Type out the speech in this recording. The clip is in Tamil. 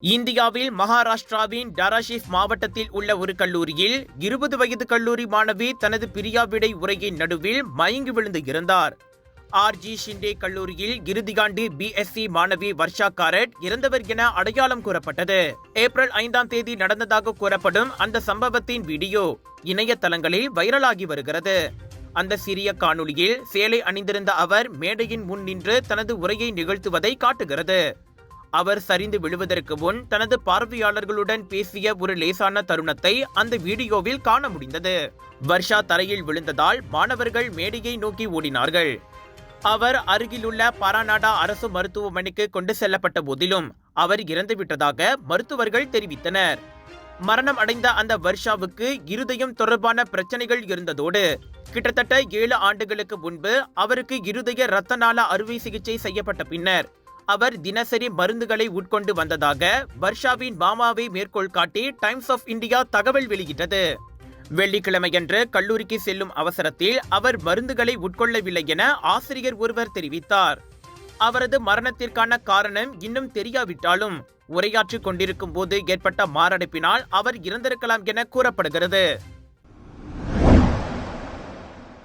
இந்தியாவில் மகாராஷ்டிராவின் டாராஷிவ் மாவட்டத்தில் உள்ள ஒரு கல்லூரியில் 20 வயது கல்லூரி மாணவி தனது பிரியாவிடை உரையின் நடுவில் மயங்கி விழுந்து இறந்தார். ஆர்ஜி ஷிண்டே கல்லூரியில் இறுதியாண்டு பிஎஸ்சி மாணவி வர்ஷா காரட் இறந்தவர் என அடையாளம் கூறப்பட்டது. ஏப்ரல் 5ஆம் தேதி நடந்ததாக கூறப்படும் அந்த சம்பவத்தின் வீடியோ இணையதளங்களில் வைரலாகி வருகிறது. அந்த சிறிய காணொளியில் சேலை அணிந்திருந்த அவர் மேடையின் முன் நின்று தனது உரையை நிகழ்த்துவதை காட்டுகிறது. அவர் சரிந்து விழுவதற்கு முன் தனது பார்வையாளர்களுடன் பேசிய ஒரு லேசான தருணத்தை அந்த வீடியோவில் காண முடிந்தது. வர்ஷா தரையில் விழுந்ததால் மாணவர்கள் மேடையை நோக்கி ஓடினார்கள். அவர் அருகிலுள்ள பாராநாடா அரசு மருத்துவமனைக்கு கொண்டு செல்லப்பட்ட போதிலும் அவர் இறந்துவிட்டதாக மருத்துவர்கள் தெரிவித்தனர். மரணம் அடைந்த அந்த வர்ஷாவுக்கு இருதயம் தொடர்பான பிரச்சனைகள் இருந்ததோடு கிட்டத்தட்ட 7 ஆண்டுகளுக்கு முன்பு அவருக்கு இருதய இரத்த நாள அறுவை சிகிச்சை செய்யப்பட்ட பின்னர் அவர் தினசரி மருந்துகளை உட்கொண்டு வந்ததாக வர்ஷாவின் மாமாவை மேற்கோள் காட்டி டைம்ஸ் ஆஃப் இந்தியா தகவல் வெளியிட்டது. வெள்ளிக்கிழமையன்று கல்லூரிக்கு செல்லும் அவசரத்தில் அவர் மருந்துகளை உட்கொள்ளவில்லை என ஆசிரியர் ஒருவர் தெரிவித்தார். அவரது மரணத்திற்கான காரணம் இன்னும் தெரியாவிட்டாலும் உரையாற்றிக் கொண்டிருக்கும் போது ஏற்பட்ட மாரடைப்பினால் அவர் இறந்திருக்கலாம் என கூறப்படுகிறது.